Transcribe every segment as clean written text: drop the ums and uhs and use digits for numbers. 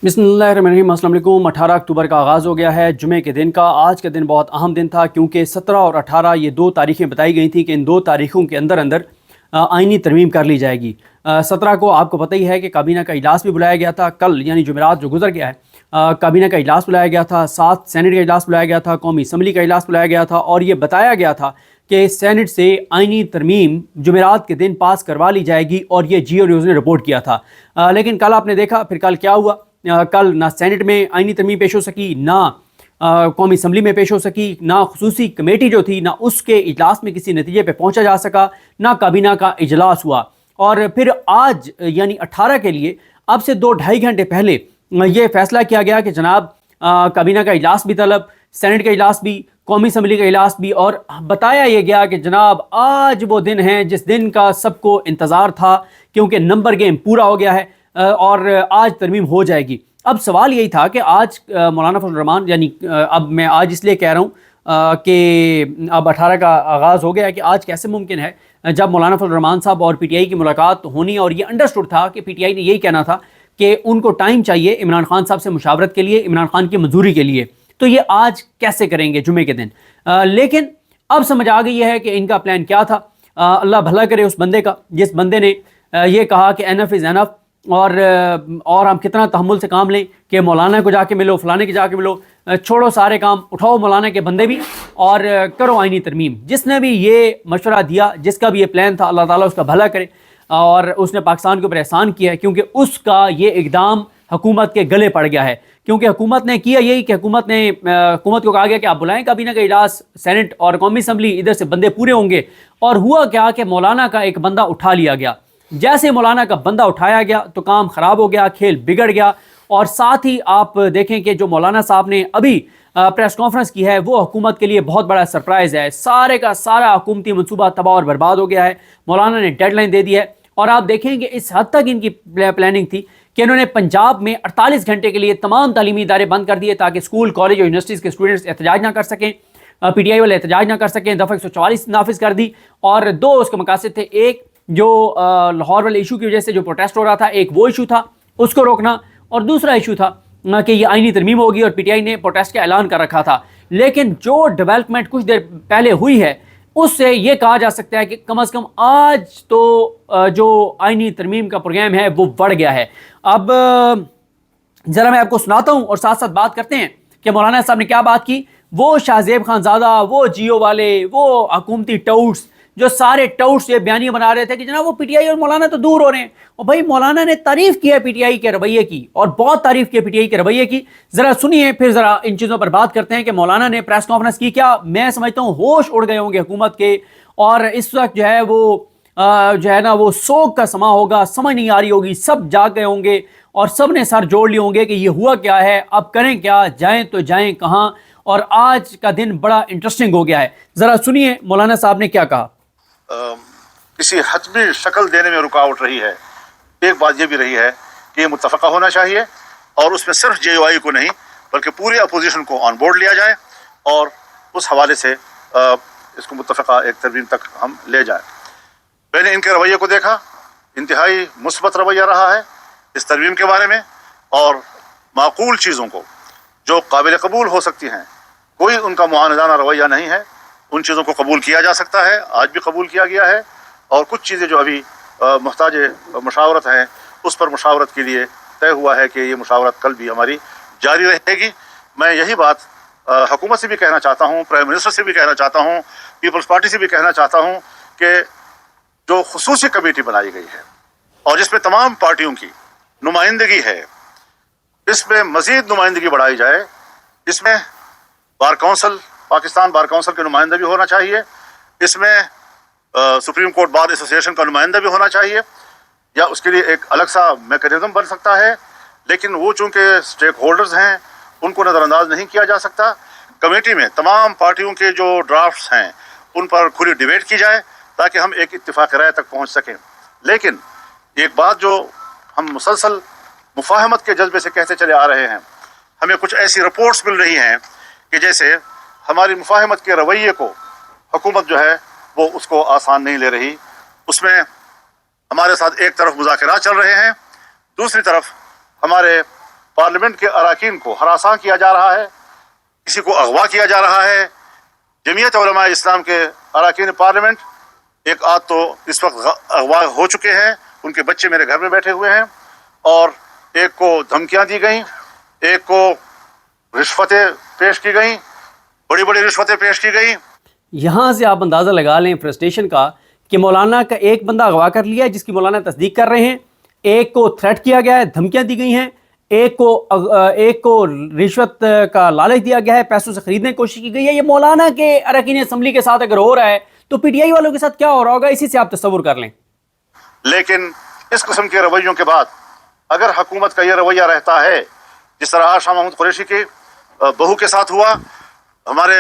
बिस्मिल्लाहिर्रहमानिर्रहीम। अस्सलाम वालेकुम। 18 अक्टूबर का आगाज़ हो गया है जुमे के दिन का। आज का दिन बहुत अहम दिन था क्योंकि 17 और 18 ये दो तारीखें बताई गई थी कि इन दो तारीखों के अंदर अंदर आइनी तरमीम कर ली जाएगी। 17 को आपको पता ही है कि काबीना का इजलास भी बुलाया गया था। कल यानी जुमेरात जो गुजर गया है, काबीना का इजलास बुलाया गया था, साथ सेनेट का इजलास बुलाया गया था, कौमी असम्बली का इजलास बुलाया गया था और ये बताया गया था कि सेनेट से आइनी तरमीम जुमेरात के दिन पास करवा ली जाएगी और ये जियो न्यूज़ ने रिपोर्ट किया था। लेकिन कल आपने देखा फिर कल क्या हुआ। कल ना सेनेट में आइनी तरमीम पेश हो सकी, ना कौमी असम्बली में पेश हो सकी, ना खुसूसी कमेटी जो थी ना उसके इजलास में किसी नतीजे पे पहुंचा जा सका, ना काबीना का इजलास हुआ। और फिर आज यानी 18 के लिए अब से 2-2.5 घंटे पहले ये फैसला किया गया कि जनाब काबीना का इजलास भी तलब, सेनेट का इजलास भी, कौमी असम्बली का इजलास भी। और बताया यह गया कि जनाब आज वो दिन है जिस दिन का सबको इंतज़ार था क्योंकि नंबर गेम पूरा हो गया है और आज तरमीम हो जाएगी। अब सवाल यही था कि आज मौलाना फजल रहमान यानी अब मैं आज इसलिए कह रहा हूँ कि अब 18 का आगाज़ हो गया है कि आज कैसे मुमकिन है जब मौलाना फजल रहमान साहब और पीटीआई की मुलाकात होनी और ये अंडरस्टूड था कि पीटीआई ने यही कहना था कि उनको टाइम चाहिए इमरान खान साहब से मुशावरत के लिए, इमरान खान की मंजूरी के लिए, तो ये आज कैसे करेंगे जुमे के दिन। लेकिन अब समझ आ गई है कि इनका प्लान क्या था। अल्लाह भला करे उस बंदे का जिस बंदे ने ये कहा कि एनफ इज़ एनफ और हम कितना तहम्मुल से काम लें कि मौलाना को जाके मिलो, फलाने के जाके मिलो, छोड़ो सारे काम, उठाओ मौलाना के बंदे भी और करो आइनी तरमीम। जिसने भी ये मशवरा दिया, जिसका भी ये प्लान था, अल्लाह ताला उसका भला करे और उसने पाकिस्तान के ऊपर एहसान किया है क्योंकि उसका ये इक़दाम हुकूमत के गले पड़ गया है। क्योंकि हुकूमत ने किया यही कि हुकूमत को कहा गया कि आप बुलाएं काबीना का इजलास, सेनेट और कौमी असम्बली, इधर से बंदे पूरे होंगे। और हुआ क्या कि मौलाना का एक बंदा उठा लिया गया। जैसे मौलाना का बंदा उठाया गया तो काम ख़राब हो गया, खेल बिगड़ गया। और साथ ही आप देखें कि जो मौलाना साहब ने अभी प्रेस कॉन्फ्रेंस की है वो हुकूमत के लिए बहुत बड़ा सरप्राइज़ है। सारे का सारा हुकूमती मनसूबा तबाह और बर्बाद हो गया है। मौलाना ने डेडलाइन दे दी है और आप देखेंगे इस हद तक इनकी प्लानिंग थी कि इन्होंने पंजाब में 48 घंटे के लिए तमाम तालीमी इदारे बंद कर दिए ताकि स्कूल, कॉलेज और यूनिवर्सिटीज़ के स्टूडेंट्स एहतजाज ना कर सकें, पीटीआई वाले एहतजाज ना कर सकें। दफ़ा 144 नाफिज कर दी और दो उसके मकासद थे। एक जो लाहौर वाले इशू की वजह से जो प्रोटेस्ट हो रहा था, एक वो इशू था उसको रोकना, और दूसरा इशू था कि ये आइनी तरमीम होगी और पीटीआई ने प्रोटेस्ट का ऐलान कर रखा था। लेकिन जो डेवलपमेंट कुछ देर पहले हुई है उससे ये कहा जा सकता है कि कम से कम आज तो जो आइनी तरमीम का प्रोग्राम है वो बढ़ गया है। अब ज़रा मैं आपको सुनाता हूँ और साथ साथ बात करते हैं कि मौलाना साहब ने क्या बात की। वो शाहजेब खानज़ादा, वो जियो वाले, वो हुकूमती टाउट्स, जो सारे टाउट्स ये बयानियां बना रहे थे कि जनाब वो पीटीआई और मौलाना तो दूर हो रहे हैं। और भाई मौलाना ने तारीफ की है पीटीआई के रवैये की और बहुत तारीफ की है पीटीआई के रवैये की। जरा सुनिए फिर जरा इन चीज़ों पर बात करते हैं कि मौलाना ने प्रेस कॉन्फ्रेंस की क्या। मैं समझता हूँ होश उड़ गए होंगे हुकूमत के और इस वक्त जो है वो जो है ना वो सोग का समा होगा, समझ नहीं आ रही होगी, सब जाग गए होंगे और सब ने सर जोड़ लिए होंगे कि ये हुआ क्या है, अब करें क्या, जाएं तो जाएं कहाँ। और आज का दिन बड़ा इंटरेस्टिंग हो गया है। जरा सुनिए मौलाना साहब ने क्या कहा। किसी हतमी शक्ल देने में रुकावट रही है। एक बात यह भी रही है कि ये मुत्तफ़क़ा होना चाहिए और उसमें सिर्फ जेयूआई को नहीं बल्कि पूरी अपोजिशन को ऑन बोर्ड लिया जाए और उस हवाले से इसको मुत्तफ़क़ा एक तरमीम तक हम ले जाएं। मैंने इनके रवैये को देखा, इंतहाई मुस्बत रवैया रहा है इस तरमीम के बारे में और माकूल चीज़ों को जो काबिल कबूल हो सकती हैं, कोई उनका मुआनदाना रवैया नहीं है। उन चीज़ों को कबूल किया जा सकता है, आज भी कबूल किया गया है। और कुछ चीज़ें जो अभी मुहताज मुशावरत हैं उस पर मुशावरत के लिए तय हुआ है कि ये मुशावरत कल भी हमारी जारी रहेगी। मैं यही बात हुकूमत से भी कहना चाहता हूँ, प्राइम मिनिस्टर से भी कहना चाहता हूँ, पीपल्स पार्टी से भी कहना चाहता हूँ कि जो खुसूसी कमेटी बनाई गई है और जिसमें तमाम पार्टियों की नुमाइंदगी है, इसमें मज़ीद नुमाइंदगी बढ़ाई जाए। इसमें bar council, Pakistan bar council के नुमाइंदा भी होना चाहिए, इसमें सुप्रीम कोर्ट बार एसोसिएशन का नुमाइंदा भी होना चाहिए या उसके लिए एक अलग सा मैकेनिज्म बन सकता है। लेकिन वो चूँकि स्टेक होल्डर्स हैं उनको नज़रअंदाज नहीं किया जा सकता। कमेटी में तमाम पार्टियों के जो ड्राफ्ट्स हैं उन पर खुली डिबेट की जाए ताकि हम एक इत्तिफाक राय तक पहुँच सकें। लेकिन एक बात जो हम मुसलसल मुफाहमत के जज्बे से कहते चले आ रहे हैं, हमें कुछ ऐसी रिपोर्ट्स मिल रही हैं कि जैसे हमारी मुफाहमत के रवैये को हुकूमत जो है वो उसको आसान नहीं ले रही। उसमें हमारे साथ एक तरफ मुज़ाकरात चल रहे हैं, दूसरी तरफ हमारे पार्लियामेंट के अरकान को हरासा किया जा रहा है, किसी को अगवा किया जा रहा है। जमीयत उलमा इस्लाम के अरकान पार्लियामेंट एक आध तो इस वक्त अगवा हो चुके हैं, उनके बच्चे मेरे घर में बैठे हुए हैं, और एक को धमकियां दी गई, एक को रिश्वतें पेश की गई, बड़ी बड़ी रिश्वतें पेश की गई। यहाँ से आप अंदाज़ा लगा लें फ्रस्ट्रेशन का कि मौलाना का एक बंदा अगवा कर लिया है जिसकी मौलाना तस्दीक कर रहे हैं, एक को थ्रेट किया गया है, धमकियां दी गई हैं, एक को रिश्वत का लालच दिया गया है, पैसों से खरीदने की कोशिश की गई है। ये मौलाना के अरकान असम्बली के साथ अगर हो रहा है तो पीटीआई वालों के साथ क्या हो रहा होगा, इसी से आप तस्वुर कर लें। लेकिन इस किस्म के रवैयों के बाद अगर हुकूमत का ये रवैया रहता है, जिस तरह आज शाह महमूद कुरैशी के बहू के साथ हुआ, हमारे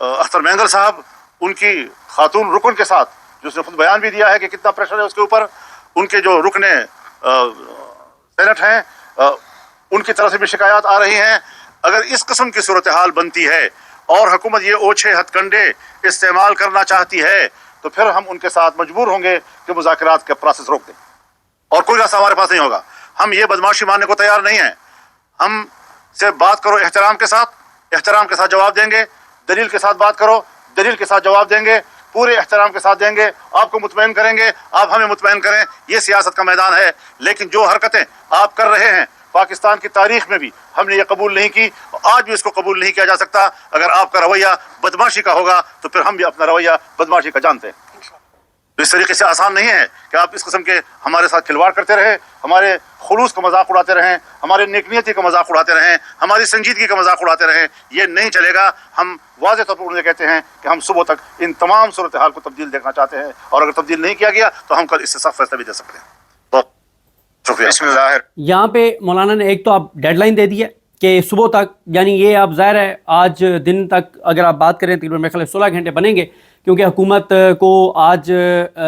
अख्तर मैंगल साहब उनकी खातून रुकन के साथ, जिसने खुद बयान भी दिया है कि कितना प्रेशर है उसके ऊपर, उनके जो रुकने सेनेट हैं उनकी तरफ से भी शिकायत आ रही हैं। अगर इस किस्म की सूरत हाल बनती है और हुकूमत ये ओछे हथकंडे इस्तेमाल करना चाहती है तो फिर हम उनके साथ मजबूर होंगे कि मुज़ाकरात का प्रोसेस रोक दें, और कोई रास्ता हमारे पास नहीं होगा। हम ये बदमाशी मानने को तैयार नहीं हैं। हम से बात करो एहतराम के साथ जवाब देंगे, दलील के साथ बात करो, दलील के साथ जवाब देंगे, पूरे एहतराम के साथ देंगे, आपको मुतमईन करेंगे, आप हमें मुतमईन करें। ये सियासत का मैदान है। लेकिन जो हरकतें आप कर रहे हैं, पाकिस्तान की तारीख में भी हमने ये कबूल नहीं की, आज भी इसको कबूल नहीं किया जा सकता। अगर आपका रवैया बदमाशी का होगा तो फिर हम भी अपना रवैया बदमाशी का जानते हैं। तो इस तरीके से आसान नहीं है कि आप इस किस्म के हमारे साथ खिलवाड़ करते रहे, हमारे खुलूस का मजाक उड़ाते रहें, हमारे नेकनियती का मजाक उड़ाते रहें, हमारी संजीदगी का मजाक उड़ाते रहें। ये नहीं चलेगा। हम वाज़ेह तौर पर उन्हें कहते हैं कि हम सुबह तक इन तमाम सूरत हाल को तब्दील देखना चाहते हैं, और अगर तब्दील नहीं किया गया तो हम कल इससे सख्त फैसला भी दे सकते हैं। तो शुक्रिया। यहाँ पे मौलाना ने एक तो आप डेडलाइन दे दी है कि सुबह तक, यानी ये आप ज़ाहिर है आज दिन तक अगर आप बात करें तकरीबन मेरे ख्याल 16 घंटे बनेंगे, क्योंकि हुकूमत को आज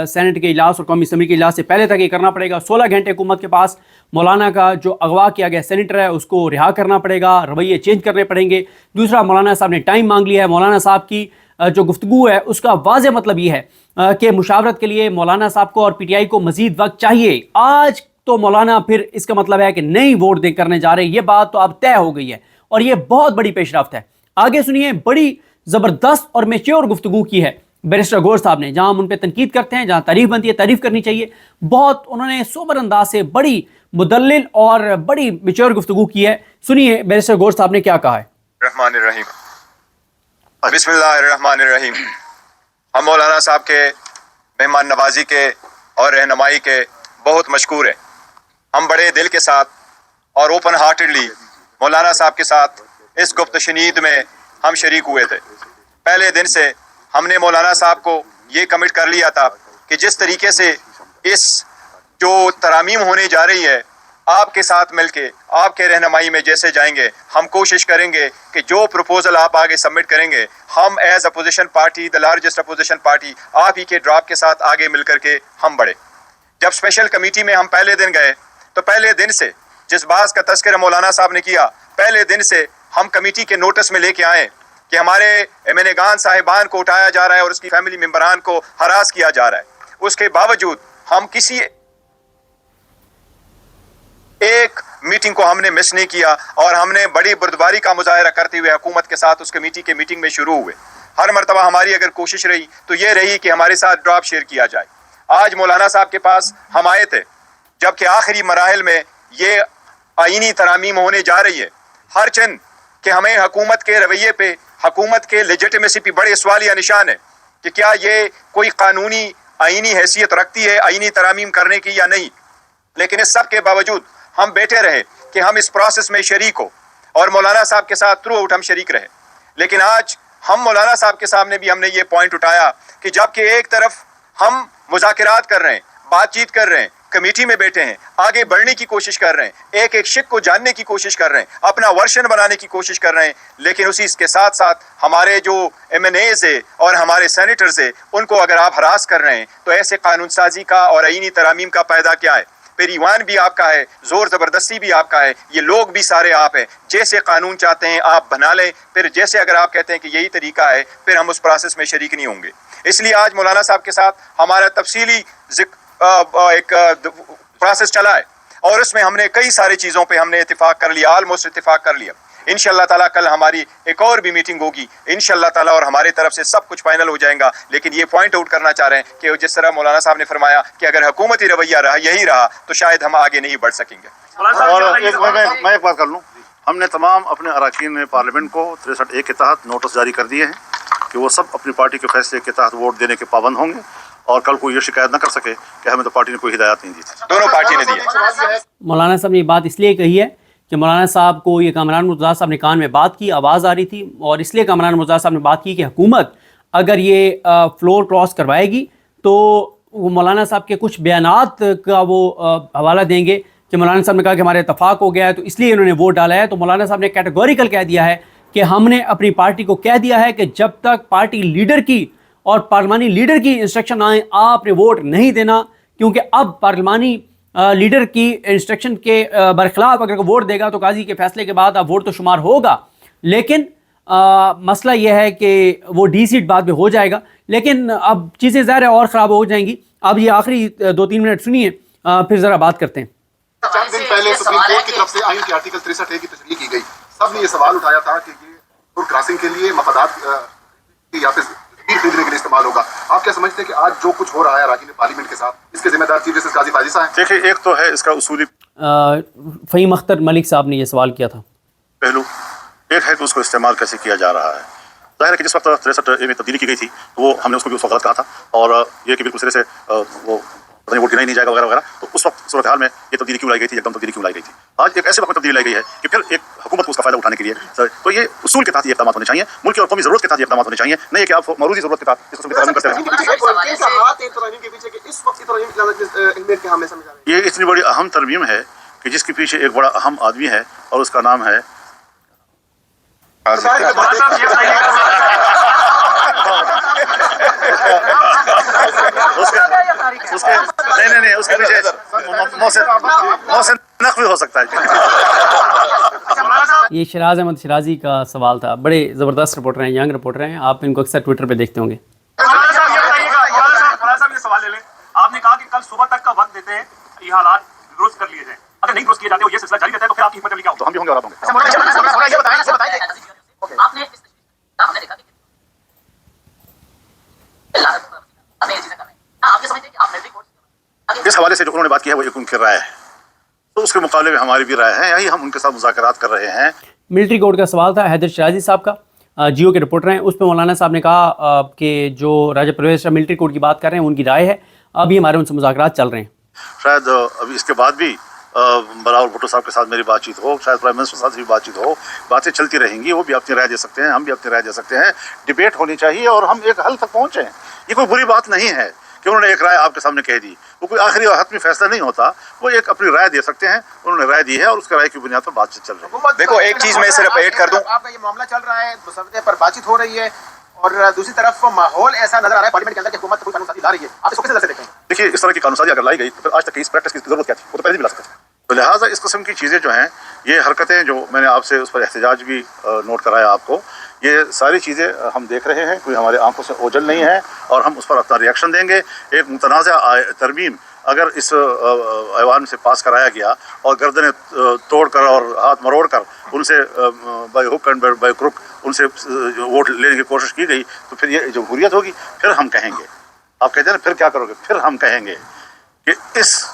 सेनेट के इजलास और कौमी असम्बली के इजलास से पहले तक ये करना पड़ेगा। 16 घंटे हुकूमत के पास मौलाना का जो अगवा किया गया सेनेटर है उसको रिहा करना पड़ेगा, रवैये चेंज करने पड़ेंगे। दूसरा, मौलाना साहब ने टाइम मांग लिया है। मौलाना साहब की जो गुफ्तगू है उसका वाज़ेह मतलब ये है कि मुशावरत के लिए मौलाना साहब को और पीटीआई को मज़ीद वक्त चाहिए। आज तो मौलाना फिर इसका मतलब है कि नहीं वोट दे करने जा रहे, ये बात तो अब तय हो गई है और ये बहुत बड़ी पेशरफ्त है। आगे सुनिए, बड़ी ज़बरदस्त और मैच्योर गुफ्तगू की है बैरिस्टर गौहर साहब ने, जहां हम उन पर तनकीद करते हैं, जहां तारीफ बनती है, तारीफ करनी चाहिए। बहुत उन्होंने सोबर अंदाज से बड़ी मुदल्लिल और बड़ी मैच्योर गुफ्तगू की है। सुनिए बैरिस्टर गौहर साहब ने क्या कहा है। रहमानिर्रहीम, बिस्मिल्लाहिर्रहमानिर्रहीम। हम मौलाना साहब के मेहमान नवाजी के और रहनुमाई के बहुत मशकूर हैं। हम बड़े दिल के साथ और ओपन हार्टेडली मौलाना साहब के साथ इस गुफ्त शनीद में हम शरीक हुए थे। पहले दिन से हमने मौलाना साहब को ये कमिट कर लिया था कि जिस तरीके से इस जो तरामीम होने जा रही है, आपके साथ मिलके आपके रहनुमाई में जैसे जाएंगे, हम कोशिश करेंगे कि जो प्रपोजल आप आगे सबमिट करेंगे, हम as opposition party, the largest opposition party, आप ही के ड्राफ्ट के साथ आगे मिल करके हम बढ़े। जब स्पेशल कमेटी में हम पहले दिन गए तो पहले दिन से जिस बात का तस्करा मौलाना साहब ने किया, पहले दिन से हम कमेटी के नोटिस में लेके आए कि हमारे एमएनएगान साहिबान को उठाया जा रहा है और उसकी फैमिली मेंबरान को हरास किया जा रहा है। उसके बावजूद हम किसी एक मीटिंग को हमने मिस नहीं किया और हमने बड़ी बुर्दबारी का मुजाहरा करते हुए हुकूमत के साथ उस कमेटी के मीटिंग में शुरू हुए। हर मरतबा हमारी अगर कोशिश रही तो ये रही कि हमारे साथ ड्राफ्ट शेयर किया जाए। आज मौलाना साहब के पास हम आए थे जबकि आखिरी मराहिल में ये आईनी तरामीम होने जा रही है। हर चंद कि हमें हुकूमत के रवैये पे, हुकूमत के लेजिटिमेसी पे बड़े सवालिया निशान है कि क्या ये कोई कानूनी आईनी हैसियत रखती है आईनी तरामीम करने की या नहीं। लेकिन इस सब के बावजूद हम बैठे रहे कि हम इस प्रोसेस में शरीक हो और मौलाना साहब के साथ थ्रू आउट हम शरीक रहे। लेकिन आज हम मौलाना साहब के सामने भी हमने ये पॉइंट उठाया कि जबकि एक तरफ हम मुज़ाकरात कर रहे हैं, बातचीत कर रहे हैं, कमेटी में बैठे हैं, आगे बढ़ने की कोशिश कर रहे हैं, एक एक शिक को जानने की कोशिश कर रहे हैं, अपना वर्शन बनाने की कोशिश कर रहे हैं, लेकिन उसी के साथ साथ हमारे जो एमएनएज है और हमारे सेनेटर्स है उनको अगर आप हरास कर रहे हैं तो ऐसे कानून साजी का और आईनी तरामीम का पैदा क्या है। फिर ईवान भी आपका है, जोर ज़बरदस्ती भी आपका है, ये लोग भी सारे आप हैं। जैसे कानून चाहते हैं आप बना लें, फिर जैसे अगर आप कहते हैं कि यही तरीका है फिर हम उस प्रोसेस में शरीक नहीं होंगे। इसलिए आज मौलाना साहब के साथ हमारा तफसीली एक प्रोसेस चला है اور اس میں ہم نے کئی ساری چیزوں پہ ہم نے اتفاق کر لیا, آلموسٹ اتفاق کر لیا. انشاءاللہ تعالیٰ کل ہماری ایک اور بھی میٹنگ ہوگی انشاءاللہ تعالیٰ, اور ہمارے طرف سے سب کچھ فائنل ہو جائے گا. لیکن یہ پوائنٹ آؤٹ کرنا چاہ رہے ہیں کہ جس طرح مولانا صاحب نے فرمایا کہ اگر حکومتی رویہ رہا یہی رہا تو شاید ہم آگے نہیں بڑھ سکیں گے. اور میں ایک بات کر لوں, ہم نے تمام اپنے اراکین پارلیمنٹ کو 63A کے تحت نوٹس جاری کر دیے ہیں کہ وہ سب اپنی پارٹی کے فیصلے کے تحت ووٹ دینے کے پابند ہوں گے, اور کل کوئی یہ شکایت نہ کر سکے کہ ہمیں تو پارٹی نے کوئی ہدایات نہیں دی تھی. دونوں پارٹی نے دی. مولانا صاحب نے یہ بات اس لیے کہی ہے کہ مولانا صاحب کو یہ کامران مرتضیٰ صاحب نے کان میں بات کی, آواز آ رہی تھی, اور اس لیے کامران مرتضیٰ صاحب نے بات کی کہ حکومت اگر یہ فلور کراس کروائے گی تو وہ مولانا صاحب کے کچھ بیانات کا وہ حوالہ دیں گے کہ مولانا صاحب نے کہا کہ ہمارا اتفاق ہو گیا ہے تو اس لیے انہوں نے ووٹ ڈالا ہے. تو مولانا صاحب نے کیٹیگوریکل کہہ دیا ہے کہ ہم نے اپنی پارٹی کو کہہ دیا ہے کہ جب تک پارٹی لیڈر کی اور پارلیمانی لیڈر کی انسٹرکشن آئیں آپ نے ووٹ نہیں دینا, کیونکہ اب پارلیمانی لیڈر کی انسٹرکشن کے برخلاف اگر ووٹ دے گا تو قاضی کے فیصلے کے بعد اب ووٹ تو شمار ہوگا. لیکن مسئلہ یہ ہے کہ وہ ڈی سیٹ بعد میں ہو جائے گا, لیکن اب چیزیں ظاہر ہے اور خراب ہو جائیں گی. اب یہ آخری 2-3 منٹ سنیے, پھر ذرا بات کرتے ہیں. چند دن پہلے سپریم کورٹ کی طرف سے آئین کے آرٹیکل 63A کی تشریح کی گئی. سب نے یہ سوال اٹھایا تھا کہ یہ روڈ کراسنگ کے لیے مفادات یا پھر خریدنے کے لیے استعمال ہوگا. آپ کیا سمجھتے ہیں کہ آج جو کچھ ہو رہا ہے اراکین پارلیمنٹ کے ساتھ, اس کے ذمہ دار چیف جسٹس قاضی فائزی صاحب ہیں؟ دیکھیے, ایک تو ہے اس کا اصولی فہیم اختر ملک صاحب نے یہ سوال کیا تھا پہلو, ایک ہے کہ اس کو استعمال کیسے کیا جا رہا ہے. ظاہر ہے کہ جس وقت 63A میں تبدیلی کی گئی تھی وہ ہم نے اس کو بھی اس وقت غلط کہا تھا, اور یہ کہ بالکل سرے سے وہ ووٹ گنا ہی نہیں جائے گا وغیرہ وغیرہ. تو اس وقت صورتحال میں یہ تبدیلی کیوں لائی گئی تھی, ایک دم تبدیلی کیوں لائی گئی تھی. آج ایک ایسے وقت میں تبدیلی لائی گئی ہے کہ پھر ایک حکومت کو اس کا فائدہ اٹھانے کے لیے تو یہ اصول کے تحت یہ اقدامات ہونے چاہیے, ملک اور قومی ضرورت کے تحت یہ اقدامات ہونے چاہیے, نہیں کہ آپ موروثی ضرورت کے تحت اس قسم کی ترمیم کرتے رہیں. یہ اتنی بڑی اہم ترمیم ہے کہ جس کے پیچھے ایک بڑا اہم آدمی ہے اور اس کا نام ہے نہیں اس کے پیچھے محسن نقوی ہو سکتا ہے. یہ شیراز احمد شیرازی کا سوال تھا, بڑے زبردست رپورٹر ہیں, ینگ رپورٹر ہیں, آپ ان کو اکثر ٹویٹر پہ دیکھتے ہوں گے. سوال لے لیں, آپ نے کہا کہ کل صبح تک کا وقت دیتے ہیں یہ حالات درست کر لیے جائیں, اگر نہیں درست کیے جاتے یہ سلسلہ جاری رہتا ہے تو پھر آپ کی حکمت عملی کیا ہوگی؟ تو ہم بھی ہوں گے اور آپ ہوں گے. اس حوالے سے جو انہوں نے بات کی ہے وہ ایک ان کی رائے ہے, تو اس کے مقابلے میں ہماری بھی رائے ہے, یہی ہم ان کے ساتھ مذاکرات کر رہے ہیں. ملٹری کوڈ کا سوال تھا حیدر شیرازی صاحب کا, جیو کے رپورٹر ہیں. اس پہ مولانا صاحب نے کہا کہ جو راجہ پرویز ملٹری کوڈ کی بات کر رہے ہیں ان کی رائے ہے, ابھی ہمارے ان سے مذاکرات چل رہے ہیں. شاید ابھی اس کے بعد بھی بلاول بھٹو صاحب کے ساتھ میری بات چیت ہو, شاید پرائم منسٹر کے ساتھ بھی بات چیت ہو, باتیں چلتی رہیں گی. وہ بھی اپنی رائے دے سکتے ہیں, ہم بھی اپنی رائے دے سکتے ہیں. ڈبیٹ ہونی چاہیے اور ہم ایک حل تک پہنچیں. یہ کوئی بری بات نہیں ہے کہ انہوں نے ایک رائے آپ کے سامنے کہہ دی, وہ کوئی آخری اور حتمی فیصلہ نہیں ہوتا. وہ ایک اپنی رائے دے سکتے ہیں, انہوں نے رائے دی ہے اور اس کے رائے کی بنیاد پر بات چیت چل رہی ہے. دیکھو ایک چیز میں صرف ایڈ کر دوں, آپ کا یہ معاملہ چل رہا ہے, مسودے پر بات چیت ہو رہی ہے, اور دوسری طرف ماحول ایسا نظر آ رہا ہے پارلیمنٹ کے اندر کہ حکومت کوئی قانون سازی لا رہی ہے. آپ اس کو کس نظر سے دیکھیں گے؟ دیکھیے, اس طرح کی قانون سازی اگر لائی گئی تو پھر آج تک اس پریکٹس کی ضرورت کیا تھی, وہ تو پہلے بھی لا سکتے تھے. تو لہٰذا اس قسم کی چیزیں جو ہیں, یہ حرکتیں جو میں نے آپ سے اس پر احتجاج بھی نوٹ کرایا آپ کو, یہ ساری چیزیں ہم دیکھ رہے ہیں, کوئی ہمارے آنکھوں سے اوجھل نہیں ہے, اور ہم اس پر اپنا ریئیکشن دیں گے. ایک متنازع ترمیم اگر اس ایوان سے پاس کرایا گیا اور گردنیں توڑ کر اور ہاتھ مروڑ کر ان سے by hook and by crook ان سے ووٹ لینے کی کوشش کی گئی, تو پھر یہ جمہوریت ہوگی. پھر ہم کہیں گے, آپ کہتے ہیں نا پھر کیا کرو گے, پھر ہم کہیں گے کہ اس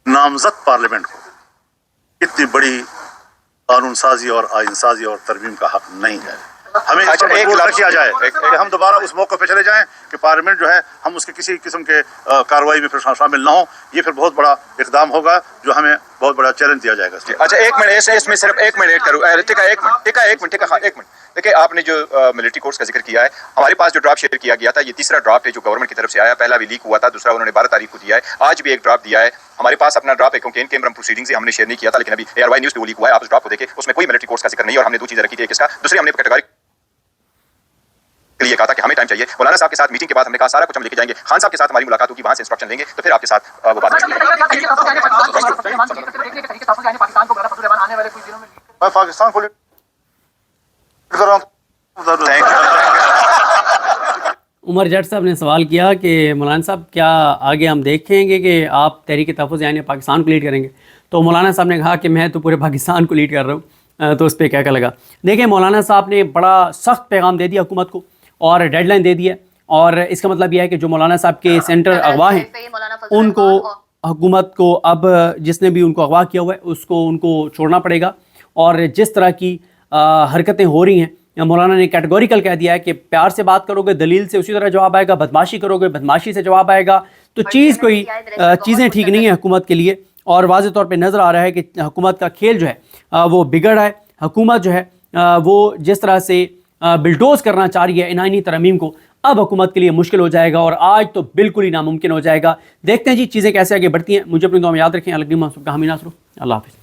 نامزد پارلیمنٹ کو اتنی بڑی قانون سازی اور آئین سازی اور ترمیم کا حق نہیں ہے. ہمیں اس پر مجبور نہ کیا جائے کہ ہم دوبارہ اس موقع پہ چلے جائیں کہ پارلیمنٹ جو ہے ہم اس کے کسی قسم کے کارروائی میں پھر شامل نہ ہوں. یہ پھر بہت بڑا اقدام ہوگا جو ہمیں بہت بڑا چیلنج دیا جائے گا. اچھا ایک منٹ, اس میں صرف ایک منٹ ایڈ کروں. ایک منٹ. دیکھیں آپ نے جو ملٹری کورس کا ذکر کیا ہے, ہمارے پاس جو ڈرافٹ شیئر کیا گیا تھا, یہ تیسرا ڈرافٹ ہے جو گورنمنٹ کی طرف سے آیا. پہلا بھی لیک ہوا تھا, دوسرا انہوں نے 12 تاریخ کو دیا ہے, آج بھی ایک ڈرافٹ دیا ہے. ہمارے پاس اپنا ڈرافٹ ہے کیونکہ ان کیمرم پروسیڈنگ سے ہم نے شیئر نہیں کیا تھا, لیکن ابھی ARY نیوز پہ وہ لیک ہوا ہے. آپ اس ڈرافٹ کو دیکھیں, اس میں کوئی ملٹری کورس کا ذکر نہیں, اور ہم نے 2 چیزیں رکھی تھی. ایک اس کا, دوسری ہم نے کیٹیگری کے لیے کہا تھا کہ ہمیں ٹائم چاہیے. مولانا صاحب کے ساتھ میٹنگ کے بعد ہم نے کہا سارا کچھ ہم لے کے جائیں گے. خان صاحب کے ساتھ ہماری ملاقات ہوگی, وہاں سے انسٹرکشن لیں گے, تو پھر آپ کے ساتھ وہ بات کریں گے. میں پاکستان کو عمر جٹ صاحب نے سوال کیا کہ مولانا صاحب کیا آگے ہم دیکھیں گے کہ آپ تحریک تحفظ یعنی پاکستان کو لیڈ کریں گے؟ تو مولانا صاحب نے کہا کہ میں تو پورے پاکستان کو لیڈ کر رہا ہوں. تو اس پہ کیا لگا. دیکھیں مولانا صاحب نے بڑا سخت پیغام دے دیا حکومت کو اور ڈیڈ لائن دے دی ہے، اور اس کا مطلب یہ ہے کہ جو مولانا صاحب کے سینٹر اغوا ہیں ان کو حکومت کو اب جس نے بھی ان کو اغوا کیا ہوا ہے اس کو ان کو چھوڑنا پڑے گا. اور جس طرح کی حرکتیں ہو رہی ہیں مولانا نے کیٹیگوریکل کہہ دیا ہے کہ پیار سے بات کرو گے دلیل سے اسی طرح جواب آئے گا، بدماشی کرو گے بدماشی سے جواب آئے گا. تو چیزیں ٹھیک نہیں ہیں حکومت کے لیے، اور واضح طور پہ نظر آ رہا ہے کہ حکومت کا کھیل جو ہے وہ بگڑ رہا ہے. حکومت جو ہے وہ جس طرح سے بلڈوز کرنا چاہ رہی ہے ان آئینی ترامیم کو، اب حکومت کے لیے مشکل ہو جائے گا، اور آج تو بالکل ہی ناممکن ہو جائے گا. دیکھتے ہیں جی چیزیں کیسے آگے بڑھتی ہیں. مجھے اپنی دعا میں یاد رکھیں. اللہ حافظ.